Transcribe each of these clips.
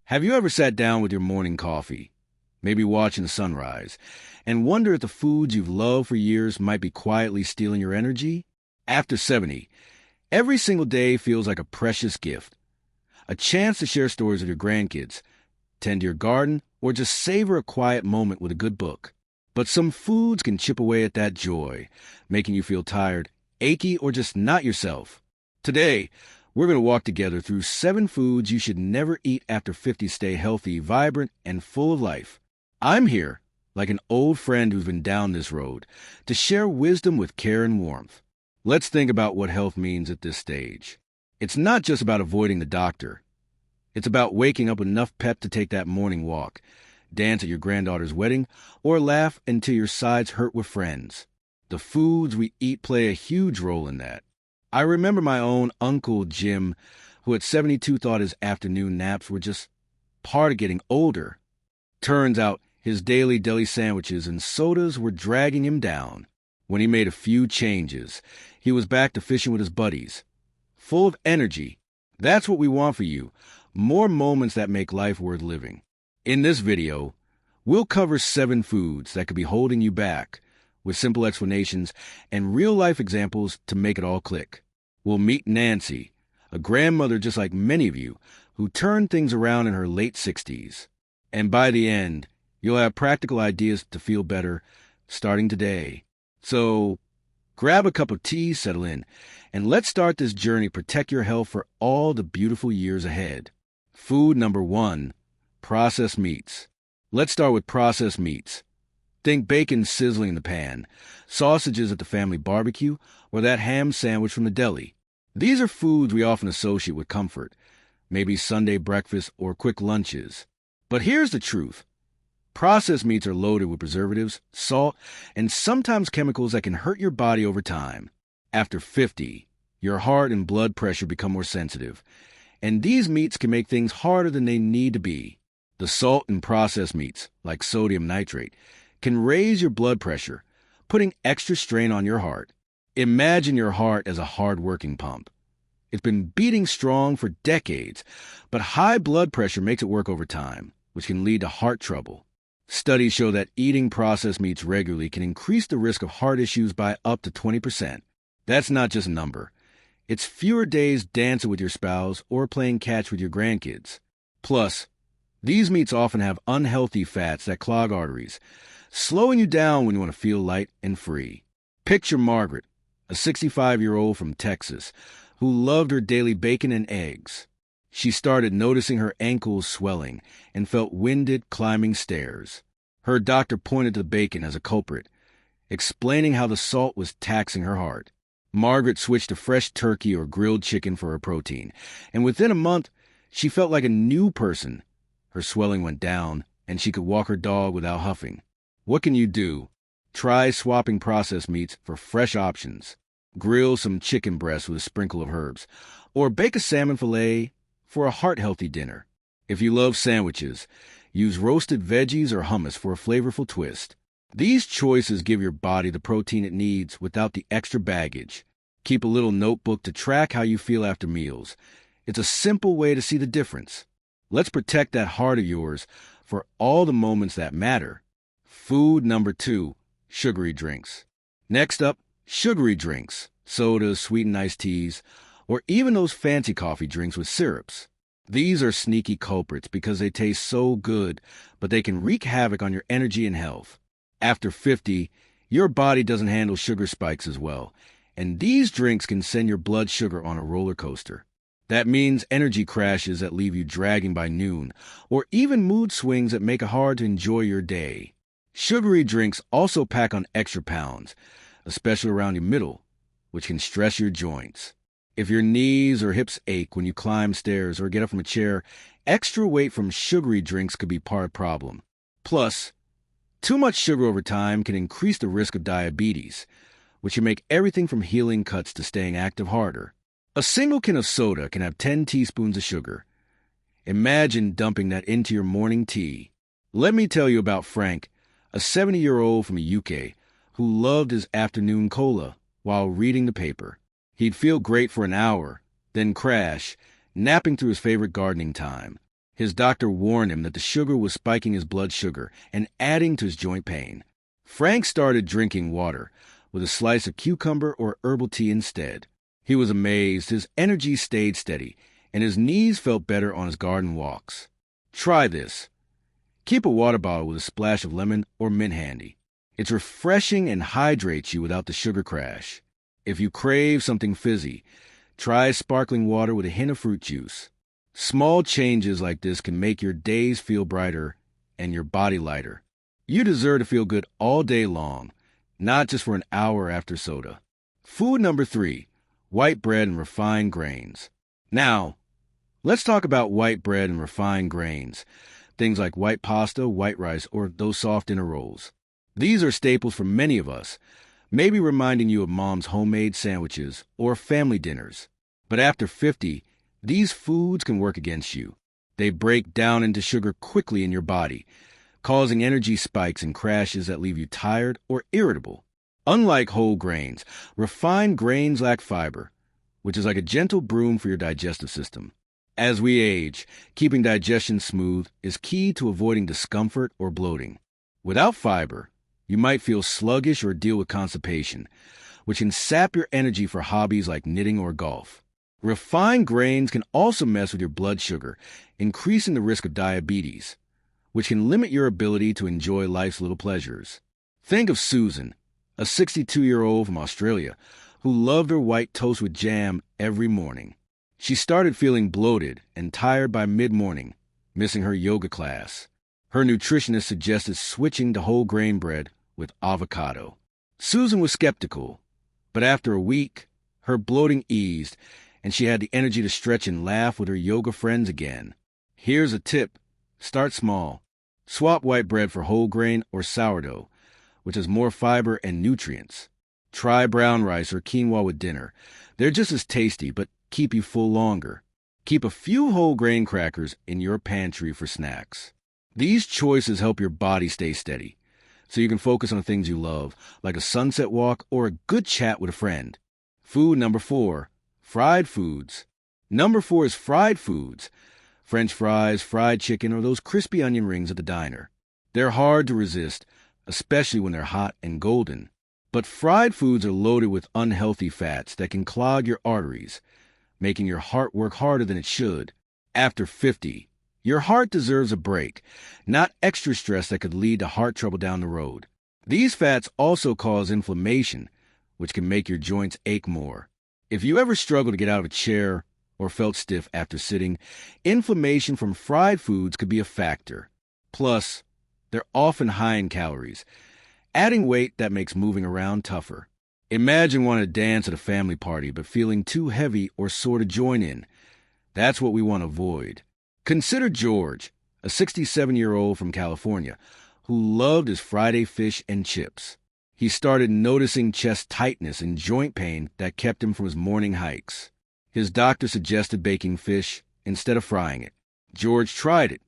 Have you ever sat down with your morning coffee, maybe watching the sunrise, and wonder if the foods you've loved for years might be quietly stealing your energy? After 70, every single day feels like a precious gift. A chance to share stories with your grandkids, tend to your garden, or just savor a quiet moment with a good book. But some foods can chip away at that joy, making you feel tired, achy, or just not yourself. Today, we're going to walk together through 7 foods you should never eat after 50 to stay healthy, vibrant, and full of life. I'm here, like an old friend who's been down this road, to share wisdom with care and warmth. Let's think about what health means at this stage. It's not just about avoiding the doctor. It's about waking up with enough pep to take that morning walk, dance at your granddaughter's wedding, or laugh until your sides hurt with friends. The foods we eat play a huge role in that. I remember my own Uncle Jim, who at 72 thought his afternoon naps were just part of getting older. Turns out his daily deli sandwiches and sodas were dragging him down. When he made a few changes, he was back to fishing with his buddies, full of energy. That's what we want for you, more moments that make life worth living. In this video, we'll cover 7 foods that could be holding you back, with simple explanations and real-life examples to make it all click. We'll meet Nancy, a grandmother just like many of you, who turned things around in her late 60s. And by the end, you'll have practical ideas to feel better starting today. So, grab a cup of tea, settle in, and let's start this journey. Protect your health for all the beautiful years ahead. Food number 1, processed meats. Let's start with processed meats. Think bacon sizzling in the pan, sausages at the family barbecue, or that ham sandwich from the deli. These are foods we often associate with comfort, maybe Sunday breakfast or quick lunches. But here's the truth. Processed meats are loaded with preservatives, salt, and sometimes chemicals that can hurt your body over time. After 50, your heart and blood pressure become more sensitive, and these meats can make things harder than they need to be. The salt in processed meats, like sodium nitrate, can raise your blood pressure, putting extra strain on your heart. Imagine your heart as a hard-working pump. It's been beating strong for decades, but high blood pressure makes it work over time, which can lead to heart trouble. Studies show that eating processed meats regularly can increase the risk of heart issues by up to 20%. That's not just a number. It's fewer days dancing with your spouse or playing catch with your grandkids. Plus, these meats often have unhealthy fats that clog arteries, slowing you down when you want to feel light and free. Picture Margaret, a 65-year-old from Texas, who loved her daily bacon and eggs. She started noticing her ankles swelling and felt winded climbing stairs. Her doctor pointed to the bacon as a culprit, explaining how the salt was taxing her heart. Margaret switched to fresh turkey or grilled chicken for her protein, and within a month, she felt like a new person. Her swelling went down, and she could walk her dog without huffing. What can you do? Try swapping processed meats for fresh options. Grill some chicken breasts with a sprinkle of herbs, or bake a salmon fillet for a heart-healthy dinner. If you love sandwiches, use roasted veggies or hummus for a flavorful twist. These choices give your body the protein it needs without the extra baggage. Keep a little notebook to track how you feel after meals. It's a simple way to see the difference. Let's protect that heart of yours for all the moments that matter. Food number 2, sugary drinks. Next up, sugary drinks, sodas, sweetened iced teas, or even those fancy coffee drinks with syrups. These are sneaky culprits because they taste so good, but they can wreak havoc on your energy and health. After 50, your body doesn't handle sugar spikes as well, and these drinks can send your blood sugar on a roller coaster. That means energy crashes that leave you dragging by noon, or even mood swings that make it hard to enjoy your day. Sugary drinks also pack on extra pounds, especially around your middle, which can stress your joints. If your knees or hips ache when you climb stairs or get up from a chair, extra weight from sugary drinks could be part of the problem. Plus, too much sugar over time can increase the risk of diabetes, which can make everything from healing cuts to staying active harder. A single can of soda can have 10 teaspoons of sugar. Imagine dumping that into your morning tea. Let me tell you about Frank, a 70-year-old from the UK, who loved his afternoon cola while reading the paper. He'd feel great for an hour, then crash, napping through his favorite gardening time. His doctor warned him that the sugar was spiking his blood sugar and adding to his joint pain. Frank started drinking water with a slice of cucumber or herbal tea instead. He was amazed. His energy stayed steady, and his knees felt better on his garden walks. Try this. Keep a water bottle with a splash of lemon or mint handy. It's refreshing and hydrates you without the sugar crash. If you crave something fizzy, try sparkling water with a hint of fruit juice. Small changes like this can make your days feel brighter and your body lighter. You deserve to feel good all day long, not just for an hour after soda. Food number 3, white bread and refined grains. Now, let's talk about white bread and refined grains. Things like white pasta, white rice, or those soft dinner rolls. These are staples for many of us, maybe reminding you of mom's homemade sandwiches or family dinners. But after 50, these foods can work against you. They break down into sugar quickly in your body, causing energy spikes and crashes that leave you tired or irritable. Unlike whole grains, refined grains lack fiber, which is like a gentle broom for your digestive system. As we age, keeping digestion smooth is key to avoiding discomfort or bloating. Without fiber, you might feel sluggish or deal with constipation, which can sap your energy for hobbies like knitting or golf. Refined grains can also mess with your blood sugar, increasing the risk of diabetes, which can limit your ability to enjoy life's little pleasures. Think of Susan, a 62-year-old from Australia, who loved her white toast with jam every morning. She started feeling bloated and tired by mid-morning, missing her yoga class. Her nutritionist suggested switching to whole grain bread with avocado. Susan was skeptical, but after a week, her bloating eased, and she had the energy to stretch and laugh with her yoga friends again. Here's a tip. Start small. Swap white bread for whole grain or sourdough, which has more fiber and nutrients. Try brown rice or quinoa with dinner. They're just as tasty, but keep you full longer. Keep a few whole grain crackers in your pantry for snacks. These choices help your body stay steady, so you can focus on the things you love, like a sunset walk or a good chat with a friend. Food number 4, fried foods. Number 4 is fried foods. French fries, fried chicken, or those crispy onion rings at the diner. They're hard to resist, especially when they're hot and golden. But fried foods are loaded with unhealthy fats that can clog your arteries, making your heart work harder than it should. After 50, your heart deserves a break, not extra stress that could lead to heart trouble down the road. These fats also cause inflammation, which can make your joints ache more. If you ever struggle to get out of a chair or felt stiff after sitting, inflammation from fried foods could be a factor. Plus, they're often high in calories, adding weight that makes moving around tougher. Imagine wanting to dance at a family party but feeling too heavy or sore to join in. That's what we want to avoid. Consider George, a 67-year-old from California, who loved his Friday fish and chips. He started noticing chest tightness and joint pain that kept him from his morning hikes. His doctor suggested baking fish instead of frying it. George tried it,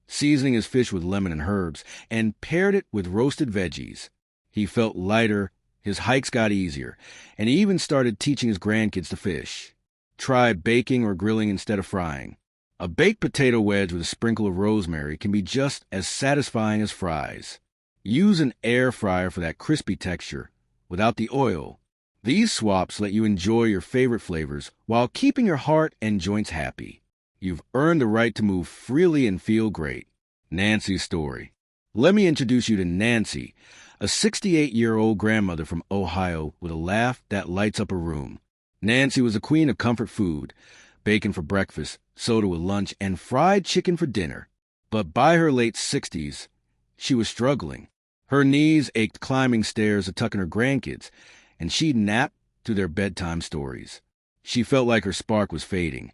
seasoning his fish with lemon and herbs, and paired it with roasted veggies. He felt lighter, his hikes got easier, and he even started teaching his grandkids to fish. Try baking or grilling instead of frying. A baked potato wedge with a sprinkle of rosemary can be just as satisfying as fries. Use an air fryer for that crispy texture, without the oil. These swaps let you enjoy your favorite flavors while keeping your heart and joints happy. You've earned the right to move freely and feel great. Nancy's story. Let me introduce you to Nancy, a 68-year-old grandmother from Ohio with a laugh that lights up a room. Nancy was a queen of comfort food, bacon for breakfast, soda with lunch, and fried chicken for dinner. But by her late 60s, she was struggling. Her knees ached climbing stairs to tuck in her grandkids, and she'd nap through their bedtime stories. She felt like her spark was fading,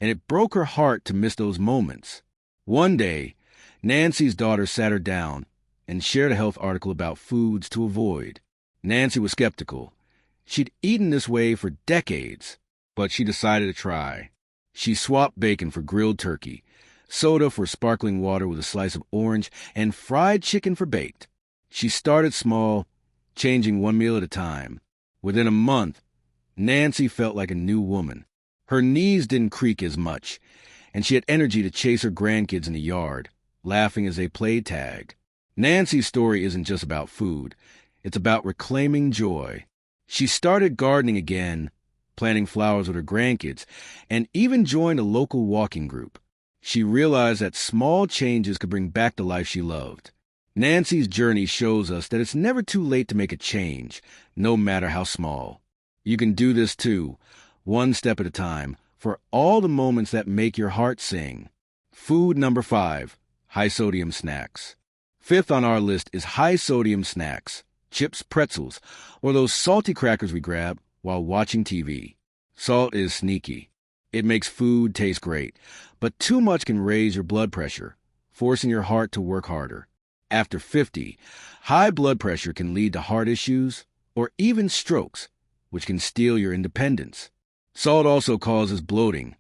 and it broke her heart to miss those moments. One day, Nancy's daughter sat her down and shared a health article about foods to avoid. Nancy was skeptical. She'd eaten this way for decades, but she decided to try. She swapped bacon for grilled turkey, soda for sparkling water with a slice of orange, and fried chicken for baked. She started small, changing one meal at a time. Within a month, Nancy felt like a new woman. Her knees didn't creak as much, and she had energy to chase her grandkids in the yard, laughing as they played tag. Nancy's story isn't just about food. It's about reclaiming joy. She started gardening again, planting flowers with her grandkids, and even joined a local walking group. She realized that small changes could bring back the life she loved. Nancy's journey shows us that it's never too late to make a change, no matter how small. You can do this too, one step at a time, for all the moments that make your heart sing. Food number 5, high-sodium snacks. Fifth on our list is high-sodium snacks, chips, pretzels, or those salty crackers we grab while watching TV. Salt is sneaky. It makes food taste great, but too much can raise your blood pressure, forcing your heart to work harder. After 50, high blood pressure can lead to heart issues or even strokes, which can steal your independence. Salt also causes bloating,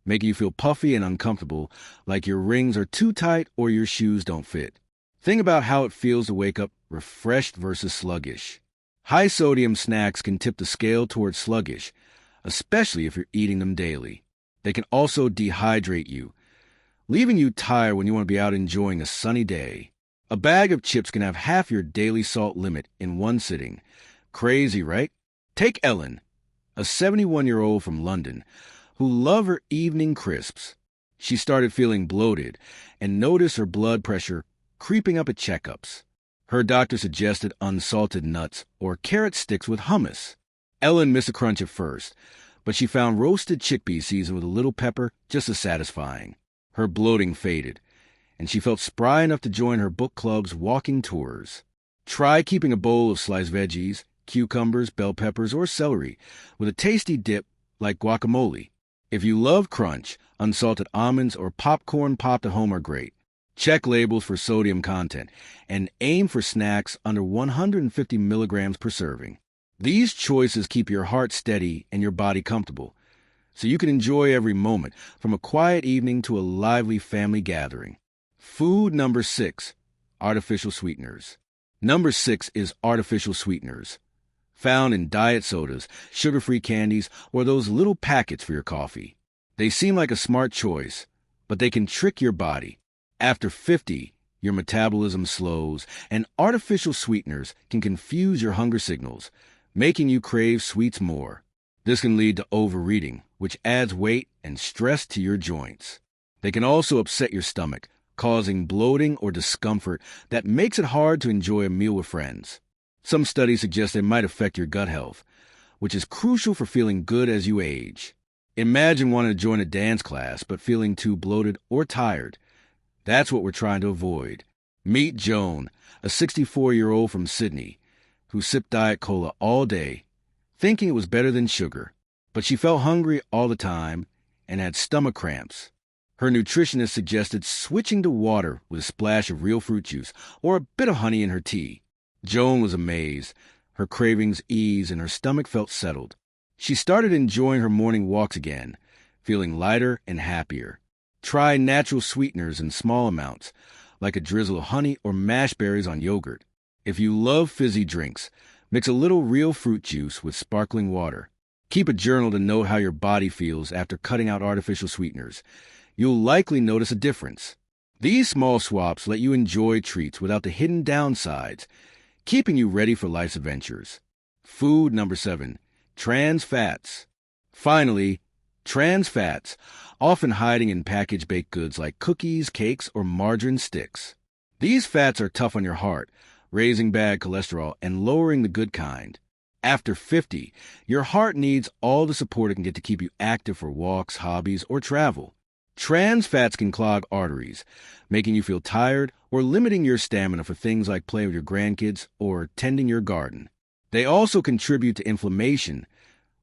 making you feel puffy and uncomfortable, like your rings are too tight or your shoes don't fit. Think about how it feels to wake up refreshed versus sluggish. High-sodium snacks can tip the scale towards sluggish, especially if you're eating them daily. They can also dehydrate you, leaving you tired when you want to be out enjoying a sunny day. A bag of chips can have half your daily salt limit in one sitting. Crazy, right? Take Ellen, a 71-year-old from London, who loved her evening crisps. She started feeling bloated and noticed her blood pressure creeping up at checkups. Her doctor suggested unsalted nuts or carrot sticks with hummus. Ellen missed a crunch at first, but she found roasted chickpeas seasoned with a little pepper just as satisfying. Her bloating faded, and she felt spry enough to join her book club's walking tours. Try keeping a bowl of sliced veggies, cucumbers, bell peppers, or celery with a tasty dip like guacamole. If you love crunch, unsalted almonds or popcorn popped at home are great. Check labels for sodium content and aim for snacks under 150 milligrams per serving. These choices keep your heart steady and your body comfortable, so you can enjoy every moment, from a quiet evening to a lively family gathering. Food number 6, artificial sweeteners. Number 6 is artificial sweeteners, found in diet sodas, sugar-free candies, or those little packets for your coffee. They seem like a smart choice, but they can trick your body. After 50, your metabolism slows, and artificial sweeteners can confuse your hunger signals, making you crave sweets more. This can lead to overeating, which adds weight and stress to your joints. They can also upset your stomach, causing bloating or discomfort that makes it hard to enjoy a meal with friends. Some studies suggest they might affect your gut health, which is crucial for feeling good as you age. Imagine wanting to join a dance class but feeling too bloated or tired. That's what we're trying to avoid. Meet Joan, a 64-year-old from Sydney, who sipped Diet Cola all day, thinking it was better than sugar. But she felt hungry all the time and had stomach cramps. Her nutritionist suggested switching to water with a splash of real fruit juice or a bit of honey in her tea. Joan was amazed. Her cravings eased and her stomach felt settled. She started enjoying her morning walks again, feeling lighter and happier. Try natural sweeteners in small amounts, like a drizzle of honey or mashed berries on yogurt. If you love fizzy drinks, mix a little real fruit juice with sparkling water. Keep a journal to note how your body feels after cutting out artificial sweeteners. You'll likely notice a difference. These small swaps let you enjoy treats without the hidden downsides, keeping you ready for life's adventures. Food number 7, trans fats. Finally, trans fats, often hiding in packaged baked goods like cookies, cakes, or margarine sticks. These fats are tough on your heart, raising bad cholesterol and lowering the good kind. After 50, your heart needs all the support it can get to keep you active for walks, hobbies, or travel. Trans fats can clog arteries, making you feel tired or limiting your stamina for things like playing with your grandkids or tending your garden. They also contribute to inflammation,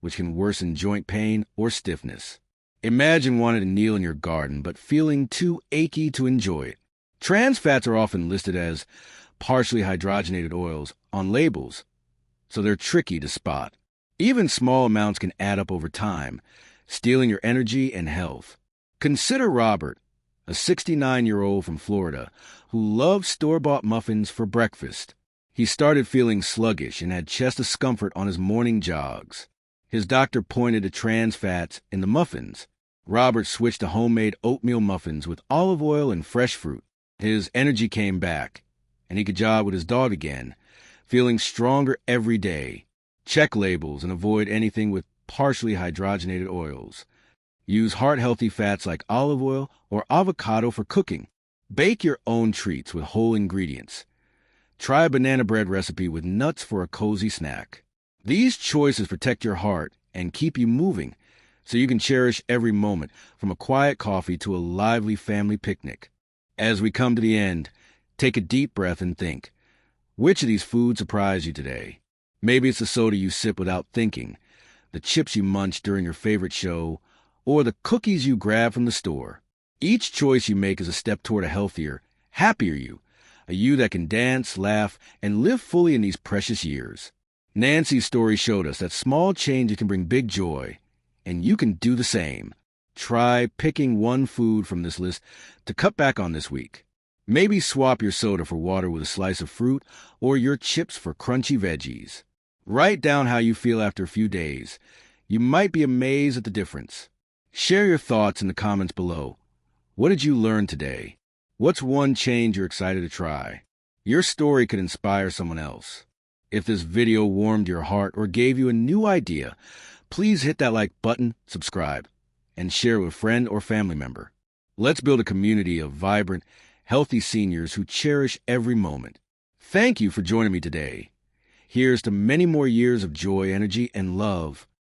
which can worsen joint pain or stiffness. Imagine wanting to kneel in your garden but feeling too achy to enjoy it. Trans fats are often listed as partially hydrogenated oils on labels, so they're tricky to spot. Even small amounts can add up over time, stealing your energy and health. Consider Robert, a 69-year-old from Florida, who loves store-bought muffins for breakfast. He started feeling sluggish and had chest discomfort on his morning jogs. His doctor pointed to trans fats in the muffins. Robert switched to homemade oatmeal muffins with olive oil and fresh fruit. His energy came back, and he could jog with his dog again, feeling stronger every day. Check labels and avoid anything with partially hydrogenated oils. Use heart-healthy fats like olive oil or avocado for cooking. Bake your own treats with whole ingredients. Try a banana bread recipe with nuts for a cozy snack. These choices protect your heart and keep you moving, so you can cherish every moment, from a quiet coffee to a lively family picnic. As we come to the end, take a deep breath and think, which of these foods surprised you today? Maybe it's the soda you sip without thinking, the chips you munch during your favorite show, or the cookies you grab from the store. Each choice you make is a step toward a healthier, happier you, a you that can dance, laugh, and live fully in these precious years. Nancy's story showed us that small changes can bring big joy, and you can do the same. Try picking one food from this list to cut back on this week. Maybe swap your soda for water with a slice of fruit or your chips for crunchy veggies. Write down how you feel after a few days. You might be amazed at the difference. Share your thoughts in the comments below. What did you learn today? What's one change you're excited to try? Your story could inspire someone else. If this video warmed your heart or gave you a new idea, please hit that like button, subscribe, and share with a friend or family member. Let's build a community of vibrant, healthy seniors who cherish every moment. Thank you for joining me today. Here's to many more years of joy, energy, and love